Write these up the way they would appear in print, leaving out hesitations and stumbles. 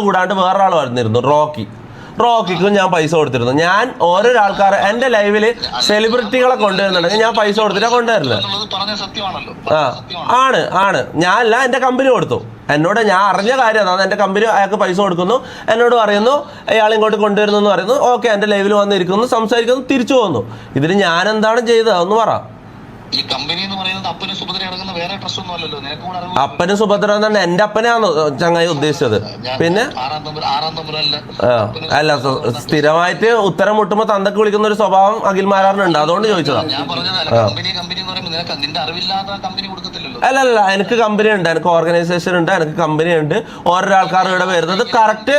കൂടാണ്ട് വേറൊരാൾ വന്നിരുന്നു, റോക്കിക്കും ഞാൻ പൈസ കൊടുത്തിരുന്നു. ഞാൻ ഓരോരോ ആൾക്കാർ എൻ്റെ ലൈവില് സെലിബ്രിറ്റികളെ കൊണ്ടുവരുന്നുണ്ടെങ്കിൽ ഞാൻ പൈസ കൊടുത്തിട്ടാ കൊണ്ടുവരില്ല. ആണ് ഞാനല്ല, എൻ്റെ കമ്പനി കൊടുത്തു. എന്നോട് ഞാൻ അറിഞ്ഞ കാര്യം അതാണ്. എൻ്റെ കമ്പനി അയാൾക്ക് പൈസ കൊടുക്കുന്നു, എന്നോട് പറയുന്നു അയാൾ ഇങ്ങോട്ട് കൊണ്ടുവരുന്നു എന്ന് പറയുന്നു. ഓക്കെ, എൻ്റെ ലൈവിൽ വന്നിരിക്കുന്നു, സംസാരിക്കുന്നു, തിരിച്ചു പോകുന്നു. ഇതിന് ഞാൻ എന്താണ് ചെയ്തത് ഒന്ന് പറ. ഈ കമ്പനി എന്ന് പറയുന്നത് അപ്പനും സുഭദ്ര അടങ്ങുന്ന വേറെ ട്രസ്റ്റ് ഒന്നും അല്ലല്ലോ. അപ്പനും സുഭദ്ര തന്നെ എൻ്റെ അപ്പനാണോ ചങ്ങായി ഉദ്ദേശിച്ചത്? പിന്നെ അല്ല, സ്ഥിരമായിട്ട് ഉത്തരം മുട്ടുമ്പോ തന്തക്ക് വിളിക്കുന്ന ഒരു സ്വഭാവം അഖിൽമാരാറിനുണ്ട്, അതുകൊണ്ട് ചോദിച്ചതാ. അല്ല, എനിക്ക് കമ്പനി ഉണ്ട്, എനിക്ക് ഓർഗനൈസേഷൻ ഉണ്ട്, എനിക്ക് കമ്പനി ഉണ്ട്. ഓരോ ആൾക്കാർ ഇവിടെ വരുന്നത് കറക്റ്റ്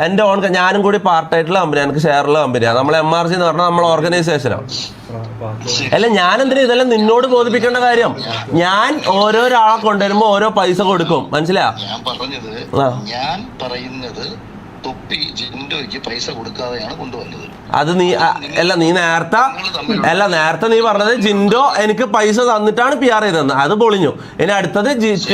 എന്റെ ഓൺ, ഞാനും കൂടി പാർട്ടായിട്ടുള്ള കമ്പനിയാണ്, എനിക്ക് ഷെയറുള്ള കമ്പനിയാണ്. നമ്മൾ MRC എന്ന് പറഞ്ഞാൽ നമ്മൾ ഓർഗനൈസേഷനാണ്. അല്ല, ഞാൻ എന്തിനാ ഇതെല്ലാം നിന്നോട് ബോധിപ്പിക്കേണ്ട കാര്യം? ഞാൻ ഓരോരാളെ കൊണ്ടുവരുമ്പോ ഓരോ പൈസ കൊടുക്കും, മനസ്സിലാ? ഞാൻ പറയുന്നത് തൊപ്പി ജിൻഡോയ്ക്ക് പൈസ കൊടുക്കാതെയാണ് കൊണ്ടുവന്നത്. അത് നേരത്തെ നീ പറഞ്ഞത് ജിൻഡോ എനിക്ക് പൈസ തന്നിട്ടാണ് PR ചെയ്തത്, അത് പൊളിഞ്ഞു. ഇനി അടുത്തത്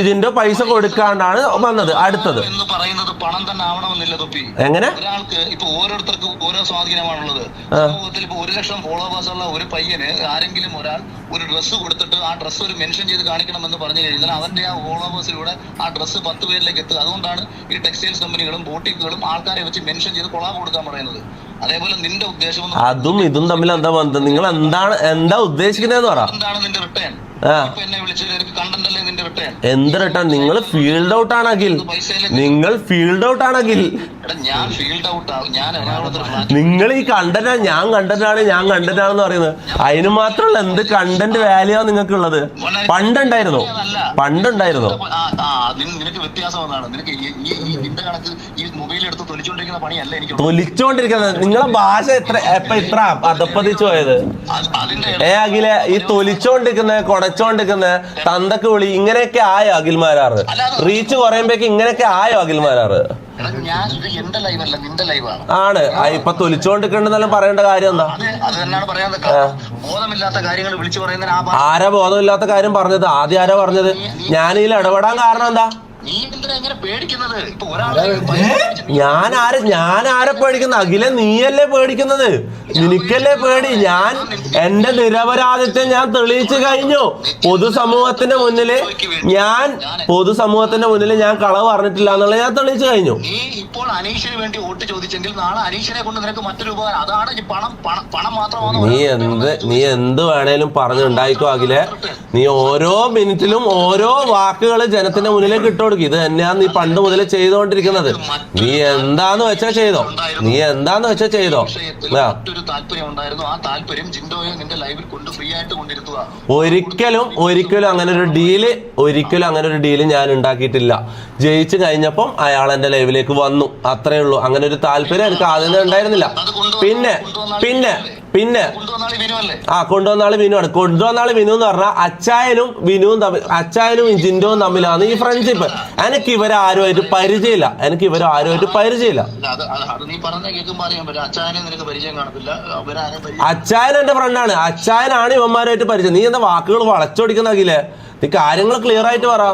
ജിൻഡോ പൈസ കൊടുക്കാണ്ടാണ് വന്നത്. അടുത്തത് എന്ന് പറയുന്നത് പണം തന്നെ ആവണമെന്നില്ല തൊപ്പി. എങ്ങനെ? ഒരാൾക്ക് ഇപ്പൊ ഓരോരുത്തർക്കും ഓരോ സ്വാധീനമാണുള്ളത്. സമൂഹത്തിൽ ഇപ്പൊ 1 ലക്ഷം ഫോളോവേഴ്സ് ഉള്ള ഒരു പയ്യന് ആരെങ്കിലും ഒരാൾ ഒരു ഡ്രസ്സ് കൊടുത്തിട്ട് ആ ഡ്രസ്സ് ഒരു മെൻഷൻ ചെയ്ത് കാണിക്കണമെന്ന് പറഞ്ഞു കഴിഞ്ഞാൽ അവന്റെ ആ ഫോളോവേഴ്സിലൂടെ ആ ഡ്രസ്സ് 10 പേരിലേക്ക് എത്തുക. അതുകൊണ്ടാണ് ഈ ടെക്സ്റ്റൈൽസ് കമ്പനികളും ബോട്ടിക്കുകളും ആൾക്കാരെ വെച്ച് മെൻഷൻ ചെയ്ത് കൊളാബ് കൊടുക്കാൻ പറയുന്നത്. അതേപോലെ നിന്റെ ഉദ്ദേശം അതും ഇതും തമ്മിൽ എന്താ ബന്ധം? നിങ്ങൾ എന്താ ഉദ്ദേശിക്കുന്നതെന്ന് പറ. എന്താണ് നിന്റെ റിട്ടേൺ? എന്നെ വിളിച്ചത് എനിക്ക് കണ്ടന്റ് അല്ലേ നിന്റെ റിട്ടേൺ? എന്ത് റിട്ടേൺ? നിങ്ങൾ ഫീൽഡ് ഔട്ട് ആണെങ്കിൽ നിങ്ങൾ ഈ കണ്ടന്റ് ഞാൻ കണ്ടന്റാണെന്ന് പറയുന്നത്. അതിന് മാത്രമല്ല, എന്ത് കണ്ടന്റ് വാല്യൂ നിങ്ങൾക്ക് ഉള്ളത്? പണ്ടുണ്ടായിരുന്നു. നിനക്ക് വ്യത്യാസം അതാണ്. നിനക്ക് നിന്റെ കണക്ക് ഈ മൊബൈൽ എടുത്ത് തൊലിച്ചോണ്ടിരിക്കുന്ന പണിയല്ല എനിക്ക്. തൊലിച്ചോണ്ടിരിക്കുന്നത് നിങ്ങളെ ഭാഷ ഇത്ര അധപ്പതിച്ചു പോയത്. അഖിലെ, ഈ തൊലിച്ചോണ്ടിരിക്കുന്ന കൊടച്ചോണ്ടിരിക്കുന്ന തന്തക്ക് വിളി ഇങ്ങനെയൊക്കെ ആയോ അഖിൽമാരാറ്? റീച്ച് കുറയുമ്പോഴേക്ക് ഇങ്ങനെയൊക്കെ ആയോ അഖിൽമാരാറ്? ആണ്. ഇപ്പൊ തൊലിച്ചോണ്ടിരിക്കണ്ടെന്നെല്ലാം പറയേണ്ട കാര്യം എന്താ? ആരാ ബോധമില്ലാത്ത കാര്യം പറഞ്ഞത്? ആദ്യം ആരാ പറഞ്ഞത്? ഞാനിതിൽ ഇടപെടാൻ കാരണം എന്താ? ഞാൻ ആരെ പേടിക്കുന്ന? അഖിലെ, നീയല്ലേ പേടിക്കുന്നത്? നിനക്കല്ലേ പേടി? ഞാൻ എന്റെ നിരപരാധിത്വം ഞാൻ തെളിയിച്ചു കഴിഞ്ഞു. പൊതുസമൂഹത്തിന്റെ മുന്നില് ഞാൻ കളവ് പറഞ്ഞിട്ടില്ല എന്നുള്ളത് ഞാൻ തെളിയിച്ചു കഴിഞ്ഞു. ഇപ്പോൾ അനീഷിന് വേണ്ടി വോട്ട് ചോദിച്ചെങ്കിൽ നാളെ അനീഷിനെ കൊണ്ട് നിനക്ക് മറ്റൊരു ഉപകാരം. അതാണ് പണം മാത്രമാണ്. നീ എന്ത് വേണേലും പറഞ്ഞുണ്ടായിക്കോ അഖിലെ. നീ ഓരോ മിനിറ്റിലും ഓരോ വാക്കുകൾ ജനത്തിന്റെ മുന്നിലേക്ക് ഇട്ടുകൊടുക്കും. ഇത് തന്നെയാണ് നീ പണ്ട് മുതലേ ചെയ്തോണ്ടിരിക്കുന്നത്. നീ എന്താന്ന് വെച്ചാ ചെയ്തോ. ഒരിക്കലും അങ്ങനെ ഒരു ഡീല് ഞാൻ ഉണ്ടാക്കിയിട്ടില്ല. ജയിച്ചു കഴിഞ്ഞപ്പം അയാൾ എന്റെ ലൈവിലേക്ക് വന്നു, അത്രേ ഉള്ളൂ. അങ്ങനെ ഒരു താല്പര്യം എനിക്ക് ആദ്യം ഉണ്ടായിരുന്നില്ല. പിന്നെ കൊണ്ടുവന്നാള് വിനുവാണ്. കൊണ്ടുവന്നാള് വിനു എന്ന് പറഞ്ഞാൽ അച്ചായനും ജിൻഡോവും തമ്മിലാണ് ഈ ഫ്രണ്ട്ഷിപ്പ്. എനിക്ക് ഇവരാരുമായിട്ട് പരിചയമില്ല. അച്ചായൻ എന്റെ ഫ്രണ്ടാണ്. അച്ചായനാണ് ഇവന്മാരുമായിട്ട് പരിചയം. നീ എന്താ വാക്കുകൾ വളച്ചൊടിക്കുന്നെങ്കിലേ? നീ കാര്യങ്ങൾ ക്ലിയർ ആയിട്ട് പറ.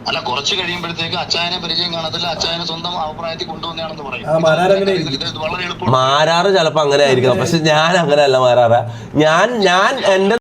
അല്ല, കുറച്ച് കഴിയുമ്പോഴത്തേക്ക് അച്ചായനെ പരിചയം കാണത്തില്ല, അച്ചായനെ സ്വന്തം അഭിപ്രായത്തിൽ കൊണ്ടുവന്നാണെന്ന് പറയും. മാരാറ് ചിലപ്പോ അങ്ങനെ ആയിരിക്കണം, പക്ഷെ ഞാൻ അങ്ങനെയല്ല മാരാറ. ഞാൻ എന്റെ